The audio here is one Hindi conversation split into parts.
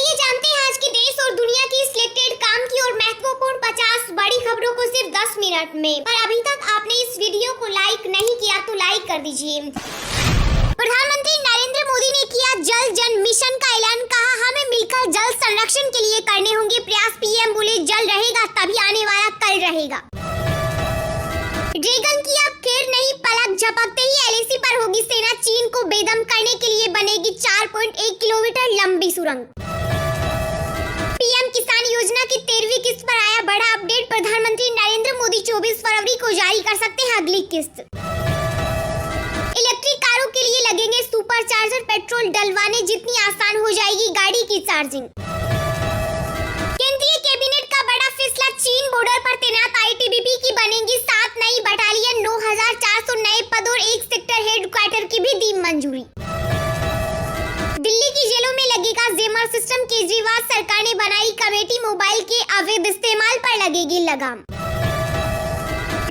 आइए जानते हैं आज के देश और दुनिया की सिलेक्टेड काम की और महत्वपूर्ण 50 बड़ी खबरों को सिर्फ 10 मिनट में। पर अभी तक आपने इस वीडियो को लाइक नहीं किया तो लाइक कर दीजिए। प्रधानमंत्री नरेंद्र मोदी ने किया जल जन मिशन का ऐलान, कहा हमें मिलकर जल संरक्षण के लिए करने होंगे प्रयास। पीएम बोले जल रहेगा तभी आने वाला कल रहेगा। ड्रैगन की अब खैर नहीं, पलक झपकते ही एलएसी पर होगी सेना। चीन को बेदम करने के लिए बनेगी 4.1 किलोमीटर लंबी सुरंग। पीएम किसान योजना की 13वीं किस्त पर आया बड़ा अपडेट। प्रधानमंत्री नरेंद्र मोदी 24 फरवरी को जारी कर सकते हैं अगली किस्त। इलेक्ट्रिक कारों के लिए लगेंगे सुपर चार्जर, पेट्रोल डलवाने जितनी आसान हो जाएगी गाड़ी की चार्जिंग। केंद्रीय कैबिनेट का बड़ा फैसला, चीन बॉर्डर पर तैनात आईटीबीपी की बनेंगी 7 नई बटालियन, 9400 नए पद और 1 सेक्टर हेडक्वार्टर की भी दी मंजूरी। दिल्ली की जेलों में लगेगा जेमर सिस्टम, केजरीवाल सरकार ने बनाई कमेटी। मोबाइल के अवैध इस्तेमाल पर लगेगी लगाम।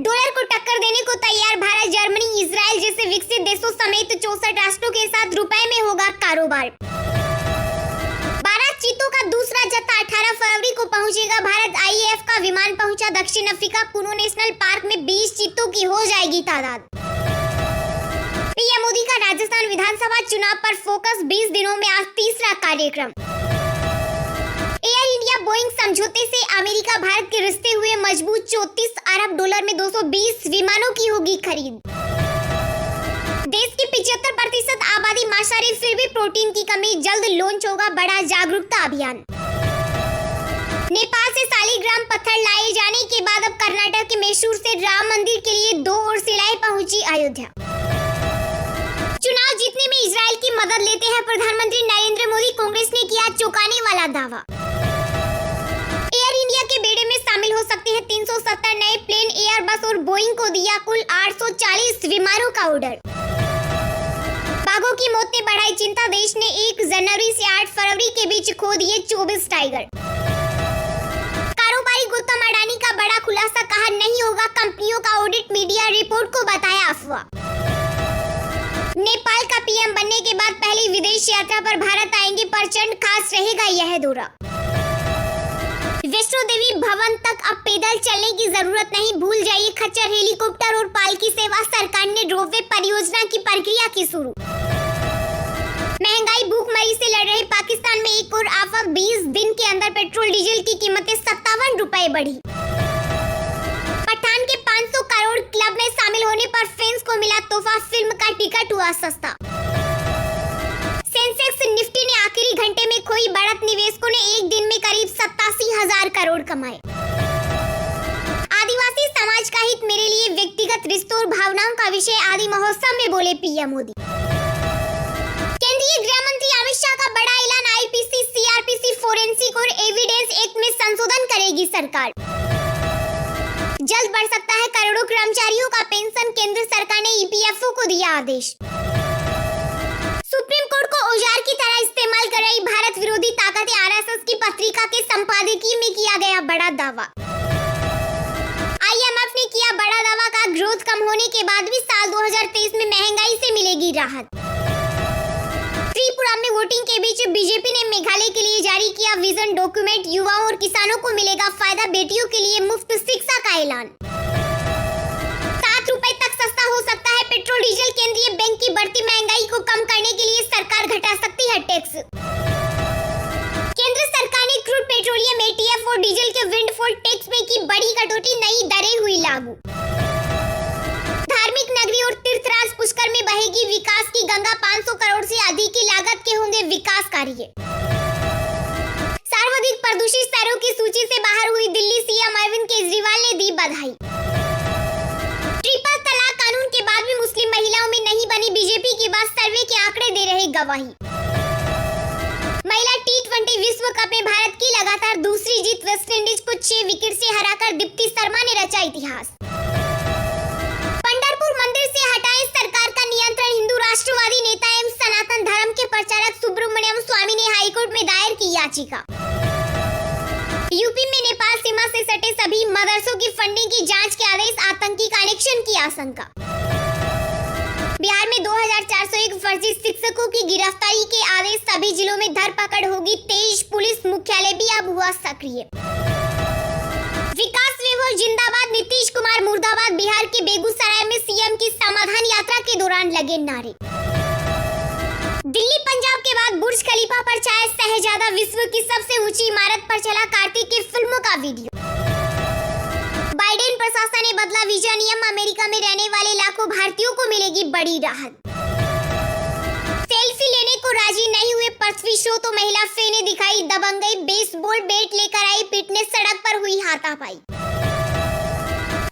डॉलर को टक्कर देने को तैयार भारत, जर्मनी, इजराइल जैसे विकसित देशों समेत 64 राष्ट्रों के साथ रुपए में होगा कारोबार। 12 चीतों का दूसरा जत्था 18 फरवरी को पहुंचेगा भारत। आईएएफ का विमान पहुंचा दक्षिण अफ्रीका। कुनो नेशनल पार्क में 20 चीतों की हो जाएगी तादाद। पीएम मोदी का राजस्थान विधानसभा चुनाव पर फोकस, 20 दिनों में आज तीसरा कार्यक्रम। एयर इंडिया बोइंग समझौते से अमेरिका भारत के रिश्ते हुए मजबूत। 34 अरब डॉलर में 220 विमानों की होगी खरीद। देश की 75% आबादी मांसाहारी, फिर भी प्रोटीन की कमी, जल्द लॉन्च होगा बड़ा जागरूकता अभियान। नेपाल से शालिग्राम पत्थर लाए जाने के बाद अब कर्नाटक के मैसूर से राम मंदिर के लिए 2 और सिलाई पहुंची अयोध्या। चुनाव जीतने में इजराइल की मदद लेते हैं प्रधानमंत्री नरेंद्र मोदी, कांग्रेस ने किया चौंकाने वाला दावा। एयर इंडिया के बेड़े में शामिल हो सकते हैं 370 नए प्लेन। एयरबस और बोइंग को दिया कुल 840 विमानों का ऑर्डर। बाघों की मौत ने बढ़ाई चिंता, देश ने 1 जनवरी से 8 फरवरी के बीच खो दिए 24 टाइगर। कारोबारी गौतम अडानी का बड़ा खुलासा, कहा नहीं होगा कंपनियों का ऑडिट, मीडिया रिपोर्ट को बताया अफवाह। नेपाल का पीएम बनने के बाद पहली विदेश यात्रा पर भारत आएंगे प्रचंड, खास रहेगा यह दौरा। वैष्णो देवी भवन तक अब पैदल चलने की जरूरत नहीं, भूल जाइए खच्चर, हेलीकॉप्टर और पालकी सेवा। सरकार ने रोपवे परियोजना की प्रक्रिया की शुरू। महंगाई भूखमरी से लड़ रहे पाकिस्तान में एक और आफत, 20 दिन के अंदर पेट्रोल डीजल की कीमतें 57 रुपए बढ़ी। पठान के 500 करोड़ क्लब में शामिल होने पर फैंस को मिला तोहफा, फिल्म का टिकट हुआ सस्ता। सेंसेक्स निफ्टी ने आखिरी घंटे में खोई बढ़त, निवेशकों ने एक दिन में करीब 87,000 करोड़ कमाए। आदिवासी समाज का हित मेरे लिए व्यक्तिगत रिश्तों और भावनाओं का विषय, आदि महोत्सव में बोले पीएम मोदी। केंद्रीय गृह मंत्री अमित शाह का बड़ा ऐलान, आईपीसी, सीआरपीसी, फोरेंसिक और एविडेंस एक्ट में संशोधन करेगी सरकार। जल्द बढ़ सकता है करोड़ों कर्मचारियों का पेंशन, केंद्र सरकार ने ईपीएफओ को दिया आदेश। सुप्रीम कोर्ट को औजार की तरह इस्तेमाल कर रही भारत विरोधी ताकतें, आरएसएस की पत्रिका के संपादकीय में किया गया बड़ा दावा। आईएमएफ ने किया बड़ा दावा, का ग्रोथ कम होने के बाद भी साल 2023 में महंगाई से मिलेगी राहत। त्रिपुरा में वोटिंग के बीच बीजेपी ने मेघालय के लिए जारी किया विजन डॉक्यूमेंट, युवाओं और किसानों को मिलेगा फायदा, बेटियों के लिए मुफ्त शिक्षा का ऐलान। 7 रुपए तक सस्ता हो सकता है पेट्रोल डीजल, केंद्रीय बैंक की बढ़ती महंगाई को कम करने के लिए सरकार घटा सकती है टैक्स। केंद्र सरकार ने क्रूड पेट्रोलियम, एटीएफ और डीजल के विंडफॉल टैक्स में की बड़ी कटौती, नई दरें हुई लागू। धार्मिक नगरी और तीर्थराज पुष्कर में बहेगी विकास की गंगा, 500 करोड़ से अधिक की लागत के होंगे विकास कार्य। सर्वाधिक प्रदूषित शहरों की सूची से बाहर हुई दिल्ली, सीएम अरविंद केजरीवाल ने दी बधाई। ट्रिपल तलाक कानून के बाद भी मुस्लिम महिलाओं में नहीं बनी बीजेपी की बात, सर्वे के आंकड़े दे रहे गवाही। महिला टी20 विश्व कप में भारत की लगातार दूसरी जीत, वेस्टइंडीज को 6 विकेट से हराकर दीप्ति शर्मा ने रचा इतिहास। पंढरपुर मंदिर से हटाए सरकार का नियंत्रण, हिंदू राष्ट्रवादी नेता एवं सनातन धर्म के प्रचारक सुब्रमण्यम स्वामी ने हाईकोर्ट में दायर की याचिका। यूपी में नेपाल सीमा से सटे सभी मदरसों की फंडिंग की जांच के आदेश, आतंकी कनेक्शन की आशंका। बिहार में 2401 फर्जी शिक्षकों की गिरफ्तारी के आदेश, सभी जिलों में धरपकड़ होगी तेज, पुलिस मुख्यालय भी अब हुआ सक्रिय। विकास विभोर जिंदाबाद, नीतीश कुमार मुर्दाबाद, बिहार के बेगूसराय में सीएम की समाधान यात्रा के दौरान लगे नारे। दिल्ली पंजाब के बाद बुर्ज खलीफा पर छाया शहजादा, विश्व की सबसे ऊंची इमारत पर चला कार्तिक की फिल्मों का वीडियो। बाइडेन प्रशासन ने बदला वीजा नियम, अमेरिका में रहने वाले लाखों भारतीयों को मिलेगी बड़ी राहत। सेल्फी लेने को राजी नहीं हुए पृथ्वी शो तो महिला फे ने दिखाई दबंगई, बेसबॉल बैट लेकर आई पिटने, सड़क पर हुई हाथापाई।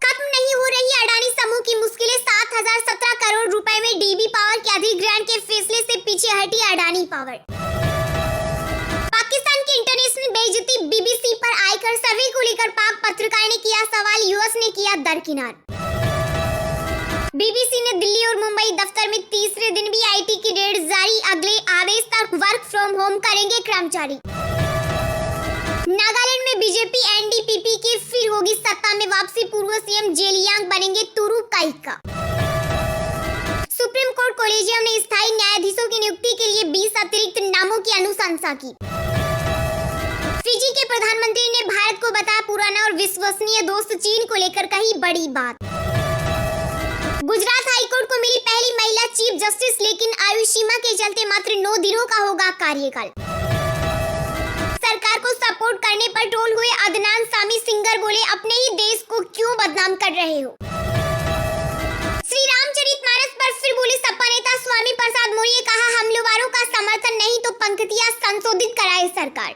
खत्म नहीं हो रही अडानी समूह की मुश्किलें, 7017 करोड़ रुपए में डीबी पावर के अधिग्रहण के फैसले से पीछे हटी अडानी पावर। पाकिस्तान की इंटरनेशनल बेइज्जती, बीबीसी पर आयकर सर्वे को लेकर पाक पत्रकार ने किया सवाल, यूएस ने किया दरकिनार। बीबीसी ने दिल्ली और मुंबई दफ्तर में तीसरे दिन भी आईटी की रेड जारी, अगले आदेश तक वर्क फ्रॉम होम करेंगे कर्मचारी। नागालैंड में बीजेपी एनडीपीपी की फिर होगी सत्ता में वापसी, पूर्व सीएम जेलियांग बनेंगे तुरु काइका। सुप्रीम कोर्ट कॉलेजियम ने स्थायी न्यायाधीशों की नियुक्ति के लिए 20 अतिरिक्त नामों की अनुशंसा की। फिजी के प्रधानमंत्री ने भारत को बताया पुराना और विश्वसनीय दोस्त, चीन को लेकर कही बड़ी बात। गुजरात हाईकोर्ट को मिली पहली महिला चीफ जस्टिस, लेकिन आयु सीमा के चलते मात्र 9 दिनों का होगा कार्यकाल। सरकार को सपोर्ट करने पर ट्रोल हुए अदनान सामी, सिंगर बोले अपने ही देश को क्यों बदनाम कर रहे हो। श्री रामचरितमानस पर फिर बोले सपा नेता स्वामी प्रसाद मौर्य, कहा हमलावरों का समर्थन नहीं तो पंक्तियां संशोधित कराए सरकार।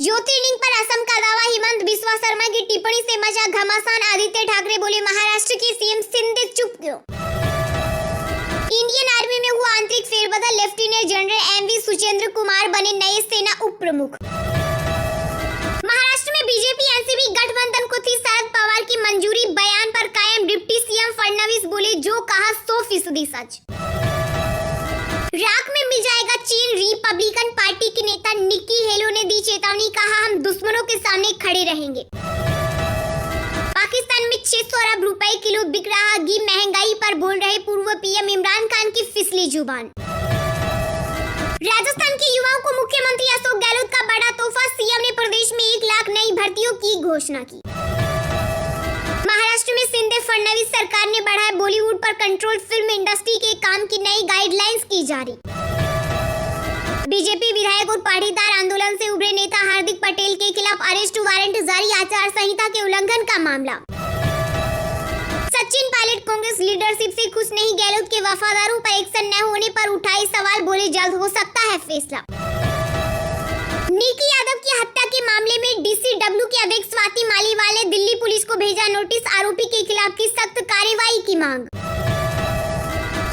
ज्योतिर्लिंग पर असम का दावा, हेमंत बिस्वा शर्मा की टिप्पणी से मचा घमासान, आदित्य ठाकरे बोले महाराष्ट्र के सीएम शिंदे चुप क्यों। इंडियन आर्मी में हुआ आंतरिक फेरबदल, lieutenant general MV Suchindra Kumar बने नए सेना उप प्रमुख। महाराष्ट्र में बीजेपी एनसीपी गठबंधन को थी शरद पवार की मंजूरी, बयान पर कायम डिप्टी सीएम फडणवीस बोले जो कहा 100% सच। राख में मिल जाएगा चीन, रिपब्लिकन पार्टी की नेता निक्की हेलो ने दी चेतावनी, कहा हम दुश्मनों के सामने खड़े रहेंगे। पाकिस्तान में 600 अरब रुपए किलो बिक रहा घी, महंगाई पर बोल रहे पूर्व पीएम इमरान खान की फिसली जुबान। राजस्थान के युवाओं को मुख्यमंत्री अशोक गहलोत का बड़ा तोहफा, सीएम ने प्रदेश में 1 लाख नई भर्तियों की घोषणा की। महाराष्ट्र में शिंदे फडणवीस सरकार ने बढ़ाया बॉलीवुड पर कंट्रोल, फिल्म इंडस्ट्री के काम की नई गाइडलाइंस की जारी। बीजेपी विधायक और पाटीदार आंदोलन से उभरे नेता हार्दिक पटेल के खिलाफ अरेस्ट वारंट जारी, आचार संहिता के उल्लंघन का मामला। सचिन पायलट कांग्रेस लीडरशिप से खुश नहीं, गहलोत के वफादारों पर एक्शन न होने पर उठाए सवाल, बोले जल्द हो सकता है फैसला। निकी यादव की हत्या के मामले में डीसीडब्ल्यू के अध्यक्ष स्वाति मालीवाल ने दिल्ली पुलिस को भेजा नोटिस, आरोपी के खिलाफ की सख्त कार्रवाई की मांग।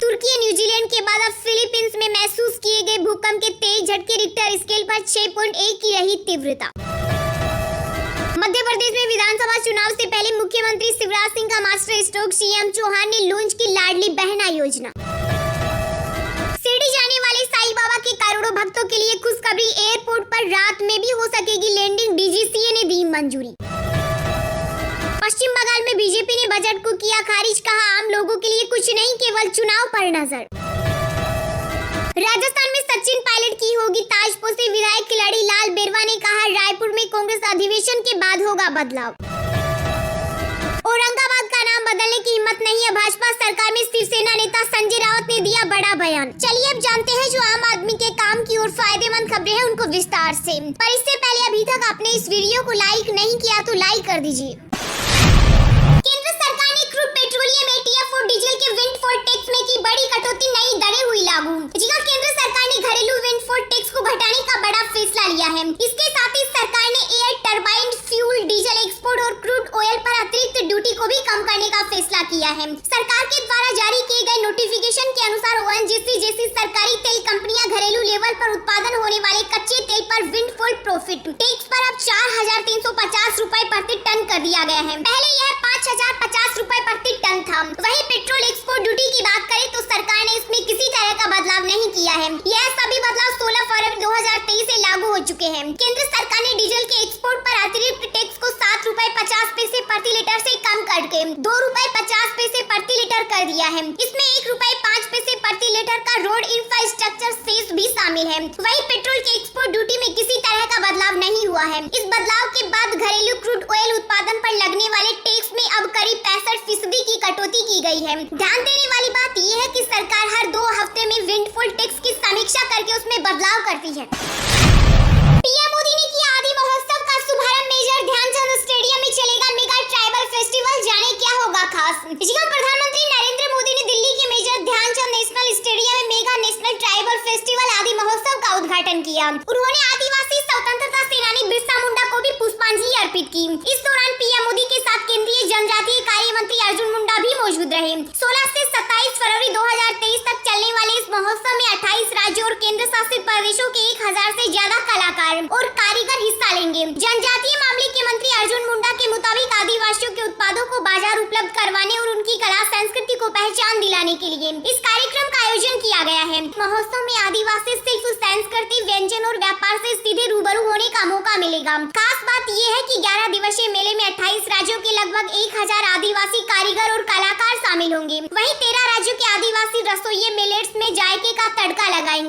तुर्की न्यूजीलैंड के बाद अब फिलीपींस में महसूस किए गए भूकंप के तेज झटके, रिक्टर स्केल पर 6.1 की रही तीव्रता। मध्य प्रदेश में विधानसभा चुनाव से पहले मुख्यमंत्री शिवराज सिंह का मास्टर स्ट्रोक, सीएम चौहान ने लॉन्च की लाडली बहना योजना। शिरडी जाने वाले साईं बाबा के करोड़ों भक्तों के लिए खुशखबरी, एयरपोर्ट पर रात में भी हो सकेगी लैंडिंग, डीजीसीए ने दी मंजूरी। पश्चिम बंगाल में बीजेपी ने बजट को किया खारिज, कहा आम लोगों के लिए कुछ नहीं केवल चुनाव पर नजर। राजस्थान में सचिन पायलट की होगी ताजपुर से विधायक खिलाड़ी लाल बेरवा ने कहा रायपुर में कांग्रेस अधिवेशन के बाद होगा बदलाव। औरंगाबाद का नाम बदलने की हिम्मत नहीं है भाजपा सरकार में, शिवसेना नेता संजय राउत ने दिया बड़ा बयान। चलिए अब जानते हैं जो आम आदमी के काम की और फायदेमंद खबरें हैं उनको विस्तार से। पर इससे पहले अभी तक आपने इस वीडियो को लाइक नहीं किया तो लाइक कर दीजिए। केंद्र सरकार ने क्रूड पेट्रोलियम एटीएफ और डीजल के विंडफॉल टैक्स में की बड़ी कटौती, नई दरें हुई लागू। जी हां, केंद्र सरकार ने घरेलू विंडफॉल टैक्स को घटाने का बड़ा फैसला लिया है। इसके साथ ही सरकार ने air turbine fuel, diesel export और क्रूड ऑयल पर अतिरिक्त ड्यूटी को भी कम करने का फैसला किया है। सरकार के द्वारा जारी किए गए नोटिफिकेशन के अनुसार ओएनजीसी जैसी सरकारी तेल कंपनियां घरेलू लेवल पर उत्पादन होने वाले कच्चे तेल पर विंडफॉल प्रॉफिट टैक्स पर अब 4350 रुपए प्रति टन कर दिया गया है। पहले यह 5050 रुपए प्रति टन था। वहीं पेट्रोल एक्सपोर्ट ड्यूटी की बात करें तो सरकार ने इसमें किसी तरह का बदलाव नहीं किया है। यह सभी बदलाव 16 फरवरी 2023 से लागू हो चुके हैं। केंद्र सरकार ने डीजल के एक्सपोर्ट पर अतिरिक्त टैक्स को 7 रुपए 50 पैसे प्रति लीटर से कम करके ₹2.50 प्रति लीटर कर दिया है। इसमें ₹1.05 प्रति लीटर का रोड इंफ्रास्ट्रक्चर सेस भी शामिल है। वहीं पेट्रोल के एक्सपोर्ट ड्यूटी में किसी तरह का बदलाव नहीं हुआ है। इस बदलाव के बाद घरेलू क्रूड ऑयल उत्पादन पर लगने वाले टैक्स में अब करीब 65% की कटौती की गई है। ध्यान देने वाली बात यह है कि सरकार हर 2 हफ्ते में विंडफॉल टैक्स की समीक्षा करके उसमें बदलाव करती है। पीएम मोदी ने किया आदि महोत्सव का शुभारंभ। मेजर ध्यानचंद स्टेडियम में चलेगा मेगा ट्राइबल फेस्टिवल, जाने क्या होगा खास। प्रधानमंत्री नरेंद्र मोदी ने दिल्ली के मेजर ध्यानचंद नेशनल स्टेडियम में मेगा नेशनल ट्राइबल फेस्टिवल आदि महोत्सव का उद्घाटन किया। उन्होंने आदिवासी स्वतंत्रता सेनानी बिरसा मुंडा को भी पुष्पांजलि अर्पित की। इस दौरान पीएम मोदी के साथ केंद्रीय जनजातीय कार्य मंत्री अर्जुन मुंडा भी मौजूद रहे। 16 से 27 फरवरी 2023 तक चलने वाले इस महोत्सव में 28 राज्यों और केंद्र शासित प्रदेशों के 1000 से ज्यादा कलाकार और कारीगर हिस्सा लेंगे। जनजातीय मामले के मंत्री अर्जुन मुंडा के मुताबिक आदिवासियों के उत्पादों को बाजार उपलब्ध करवाने और उनकी कला संस्कृति को पहचान दिलाने के लिए इस कार्यक्रम का आयोजन किया गया है। महोत्सव में आदिवासी शिल्प, संस्कृति, व्यंजन और व्यापार से सीधे रूबरू होने का मौका मिलेगा। खास बात यह है कि 11 दिवसीय मेले में 28 राज्यों के लगभग 1000 आदिवासी कारीगर और कलाकार शामिल होंगे। वहीं 13 राज्यों के आदिवासी रसोइये मिलेट्स में जायके का तड़का लगाएंगे।